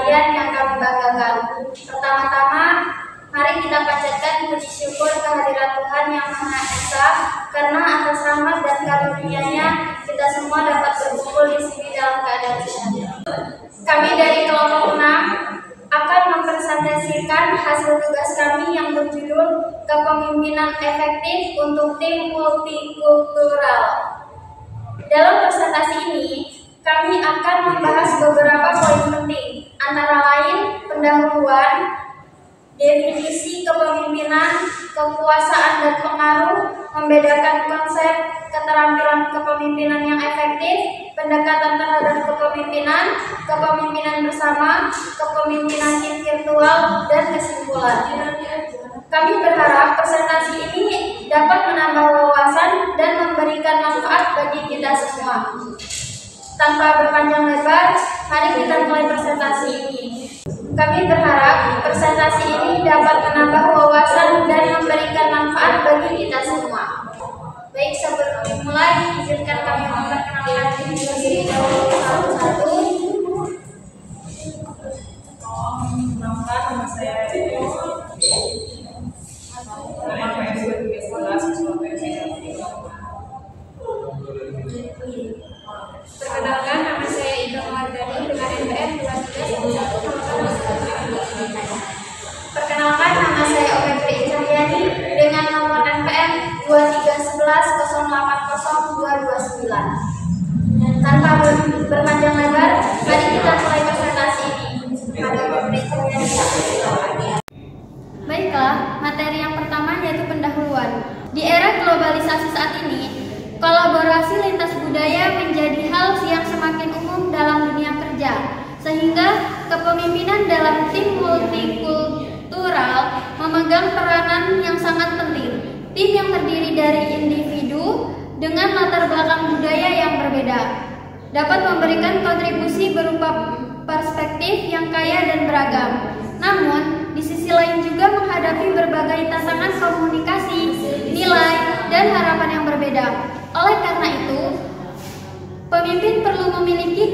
kalian yang kami banggakan. Pertama-tama, mari kita panjatkan puji syukur kehadirat Tuhan Yang Maha Esa, karena atas rahmat dan karunia-Nya kita semua dapat berkumpul di sini dalam keadaan sehat. Kami dari kelompok 6 akan mempresentasikan hasil tugas kami yang berjudul Kepemimpinan Efektif untuk Tim Multikultural. Dalam presentasi ini, kami akan membahas beberapa poin penting, antara lain pendahuluan, definisi kepemimpinan, kekuasaan dan pengaruh, membedakan konsep keterampilan kepemimpinan yang efektif, pendekatan terhadap kepemimpinan, kepemimpinan bersama, kepemimpinan tim virtual, dan kesimpulan. Kami berharap presentasi ini dapat menambah wawasan dan memberikan manfaat bagi kita semua. Tanpa berpanjang lebar, mari kita mulai presentasi ini. Kami berharap presentasi ini dapat menambah wawasan dan memberikan manfaat bagi kita semua. Baik, sebelum dimulai, izinkan kami memperkenalkan diri sendiri satu-satu. Nama saya Perkenalkan, nama saya Ida Mawardani dengan NPM 2311. Perkenalkan, nama saya Oka Tri Cahyani dengan nomor NPM 231080229. Tanpa berpanjang lebar, mari kita mulai presentasi ini. Pada Oka Tri Cahyani. Baiklah, materi yang pertama yaitu pendahuluan. Di era globalisasi saat ini, kolaborasi lintas budaya menjadi hal yang semakin umum dalam dunia kerja, sehingga kepemimpinan dalam tim multikultural memegang peranan yang sangat penting. Tim yang terdiri dari individu dengan latar belakang budaya yang berbeda dapat memberikan kontribusi berupa perspektif yang kaya dan beragam. Namun, di sisi lain juga menghadapi berbagai tantangan komunikasi, nilai, dan harapan yang berbeda. Oleh karena itu, pemimpin perlu memiliki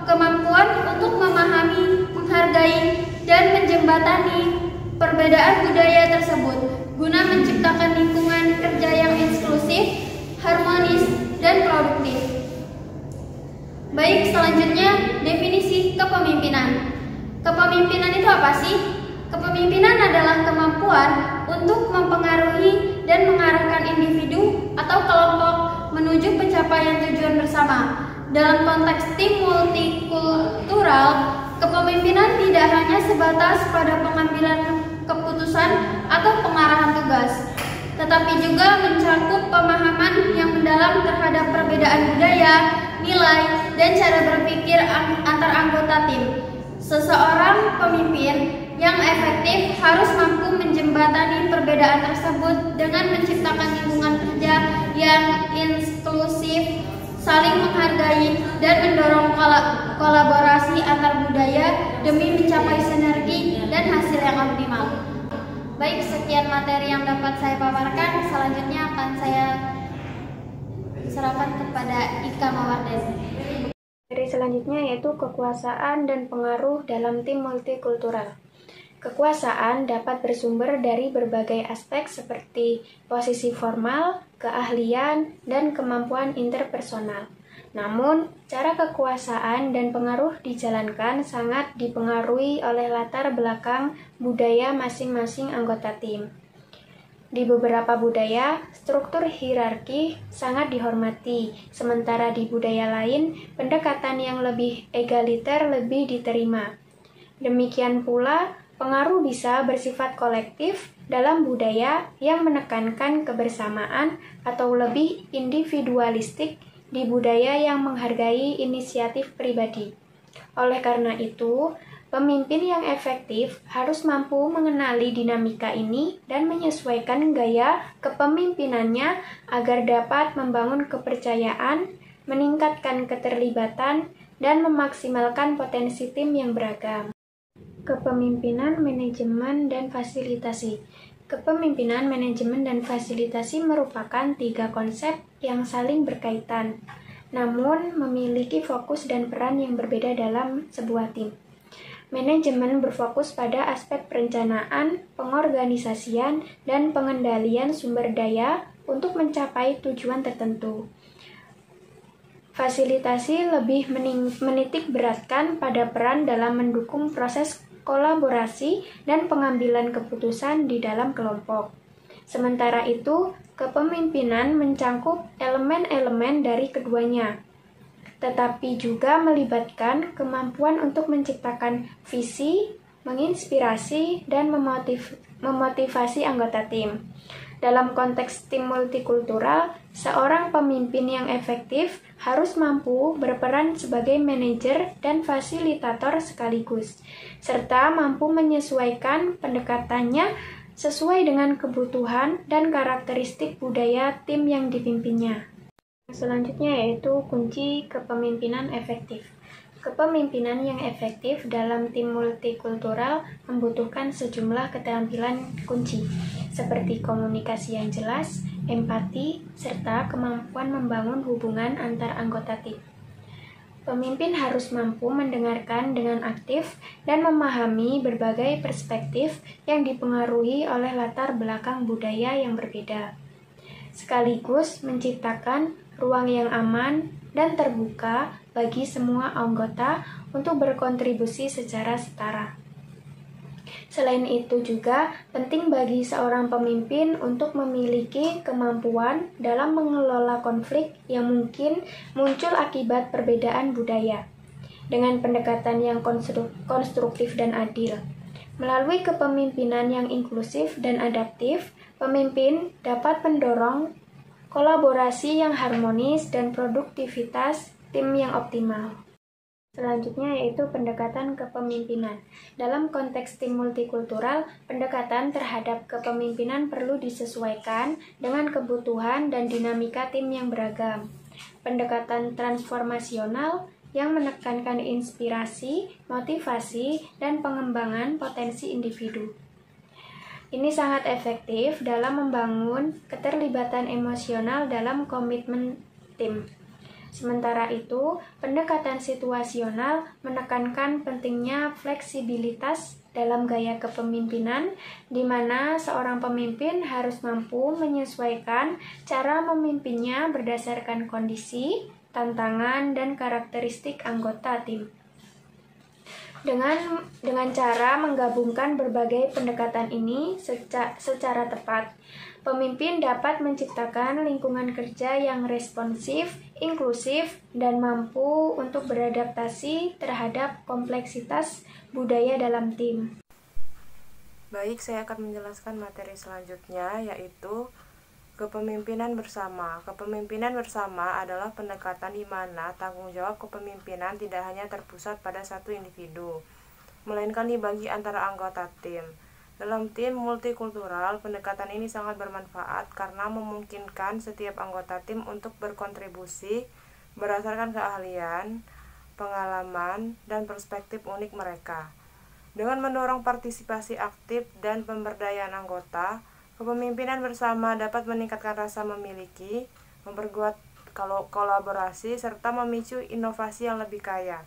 kemampuan untuk memahami, menghargai, dan menjembatani perbedaan budaya tersebut guna menciptakan lingkungan kerja yang inklusif, harmonis, dan produktif. Baik, selanjutnya definisi kepemimpinan. Kepemimpinan itu apa sih? Kepemimpinan adalah kemampuan untuk mempengaruhi dan mengarahkan individu atau kelompok menuju pencapaian tujuan bersama. Dalam konteks tim multikultural, kepemimpinan tidak hanya sebatas pada pengambilan keputusan atau pengarahan tugas, tetapi juga mencakup pemahaman yang mendalam terhadap perbedaan budaya, nilai, dan cara berpikir antar anggota tim. Seseorang pemimpin yang efektif harus mampu menjembatani perbedaan tersebut dengan menciptakan lingkungan kerja yang inklusif, saling menghargai, dan mendorong kolaborasi antar budaya demi mencapai sinergi dan hasil yang optimal. Baik, sekian materi yang dapat saya paparkan. Selanjutnya akan saya serahkan kepada Ika Mawardani. Materi selanjutnya yaitu kekuasaan dan pengaruh dalam tim multikultural. Kekuasaan dapat bersumber dari berbagai aspek seperti posisi formal, keahlian, dan kemampuan interpersonal. Namun, cara kekuasaan dan pengaruh dijalankan sangat dipengaruhi oleh latar belakang budaya masing-masing anggota tim. Di beberapa budaya, struktur hierarki sangat dihormati, sementara di budaya lain, pendekatan yang lebih egaliter lebih diterima. Demikian pula, pengaruh bisa bersifat kolektif dalam budaya yang menekankan kebersamaan atau lebih individualistik di budaya yang menghargai inisiatif pribadi. Oleh karena itu, pemimpin yang efektif harus mampu mengenali dinamika ini dan menyesuaikan gaya kepemimpinannya agar dapat membangun kepercayaan, meningkatkan keterlibatan, dan memaksimalkan potensi tim yang beragam. Kepemimpinan, manajemen, dan fasilitasi. Kepemimpinan, manajemen, dan fasilitasi merupakan 3 konsep yang saling berkaitan, namun memiliki fokus dan peran yang berbeda dalam sebuah tim. Manajemen berfokus pada aspek perencanaan, pengorganisasian, dan pengendalian sumber daya untuk mencapai tujuan tertentu. Fasilitasi lebih menitik beratkan pada peran dalam mendukung proses kolaborasi dan pengambilan keputusan di dalam kelompok. Sementara itu, kepemimpinan mencangkup elemen-elemen dari keduanya, tetapi juga melibatkan kemampuan untuk menciptakan visi, menginspirasi, dan memotivasi anggota tim. Dalam konteks tim multikultural, seorang pemimpin yang efektif harus mampu berperan sebagai manajer dan fasilitator sekaligus, serta mampu menyesuaikan pendekatannya sesuai dengan kebutuhan dan karakteristik budaya tim yang dipimpinnya. Selanjutnya yaitu kunci kepemimpinan efektif. Kepemimpinan yang efektif dalam tim multikultural membutuhkan sejumlah keterampilan kunci, seperti komunikasi yang jelas, empati, serta kemampuan membangun hubungan antar anggota tim. Pemimpin harus mampu mendengarkan dengan aktif dan memahami berbagai perspektif yang dipengaruhi oleh latar belakang budaya yang berbeda, sekaligus menciptakan ruang yang aman dan terbuka bagi semua anggota untuk berkontribusi secara setara. Selain itu juga penting bagi seorang pemimpin untuk memiliki kemampuan dalam mengelola konflik yang mungkin muncul akibat perbedaan budaya dengan pendekatan yang konstruktif dan adil. Melalui kepemimpinan yang inklusif dan adaptif, pemimpin dapat mendorong kolaborasi yang harmonis dan produktivitas tim yang optimal. Selanjutnya yaitu pendekatan kepemimpinan. Dalam konteks tim multikultural, pendekatan terhadap kepemimpinan perlu disesuaikan dengan kebutuhan dan dinamika tim yang beragam. Pendekatan transformasional yang menekankan inspirasi, motivasi, dan pengembangan potensi individu. Ini sangat efektif dalam membangun keterlibatan emosional dalam komitmen tim. Sementara itu, pendekatan situasional menekankan pentingnya fleksibilitas dalam gaya kepemimpinan, di mana seorang pemimpin harus mampu menyesuaikan cara memimpinnya berdasarkan kondisi, tantangan, dan karakteristik anggota tim. Dengan cara menggabungkan berbagai pendekatan ini secara tepat, pemimpin dapat menciptakan lingkungan kerja yang responsif, inklusif, dan mampu untuk beradaptasi terhadap kompleksitas budaya dalam tim. Baik, saya akan menjelaskan materi selanjutnya, yaitu kepemimpinan bersama. Kepemimpinan bersama adalah pendekatan di mana tanggung jawab kepemimpinan tidak hanya terpusat pada satu individu, melainkan dibagi antara anggota tim. Dalam tim multikultural, pendekatan ini sangat bermanfaat karena memungkinkan setiap anggota tim untuk berkontribusi berdasarkan keahlian, pengalaman, dan perspektif unik mereka. Dengan mendorong partisipasi aktif dan pemberdayaan anggota, kepemimpinan bersama dapat meningkatkan rasa memiliki, memperkuat kolaborasi, serta memicu inovasi yang lebih kaya.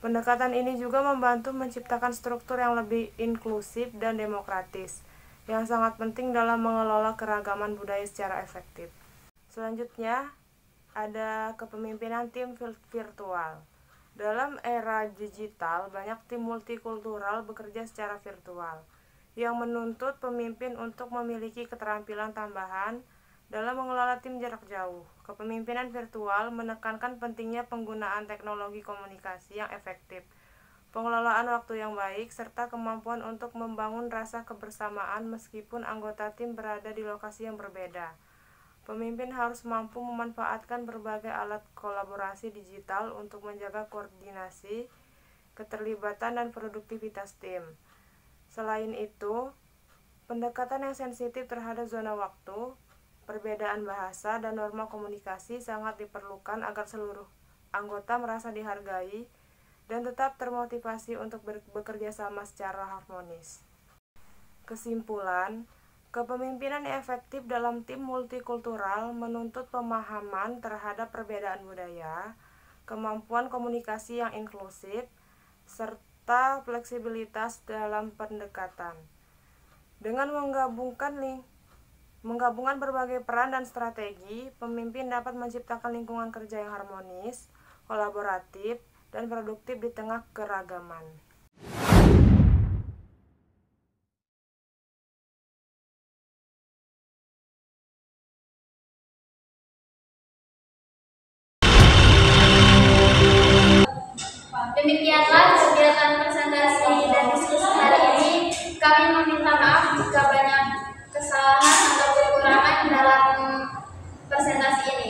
Pendekatan ini juga membantu menciptakan struktur yang lebih inklusif dan demokratis, yang sangat penting dalam mengelola keragaman budaya secara efektif. Selanjutnya, ada kepemimpinan tim virtual. Dalam era digital, banyak tim multikultural bekerja secara virtual, yang menuntut pemimpin untuk memiliki keterampilan tambahan dalam mengelola tim jarak jauh. Kepemimpinan virtual menekankan pentingnya penggunaan teknologi komunikasi yang efektif, pengelolaan waktu yang baik, serta kemampuan untuk membangun rasa kebersamaan meskipun anggota tim berada di lokasi yang berbeda. Pemimpin harus mampu memanfaatkan berbagai alat kolaborasi digital untuk menjaga koordinasi, keterlibatan, dan produktivitas tim. Selain itu, pendekatan yang sensitif terhadap zona waktu, perbedaan bahasa, dan norma komunikasi sangat diperlukan agar seluruh anggota merasa dihargai dan tetap termotivasi untuk bekerja sama secara harmonis. Kesimpulan, kepemimpinan yang efektif dalam tim multikultural menuntut pemahaman terhadap perbedaan budaya, kemampuan komunikasi yang inklusif, serta fleksibilitas dalam pendekatan. Dengan menggabungkan berbagai peran dan strategi, pemimpin dapat menciptakan lingkungan kerja yang harmonis, kolaboratif, dan produktif di tengah keragaman. Demikianlah kegiatan presentasi dan diskusi hari ini. Kami meminta maaf jika banyak kesalahan atau kekurangan dalam presentasi ini.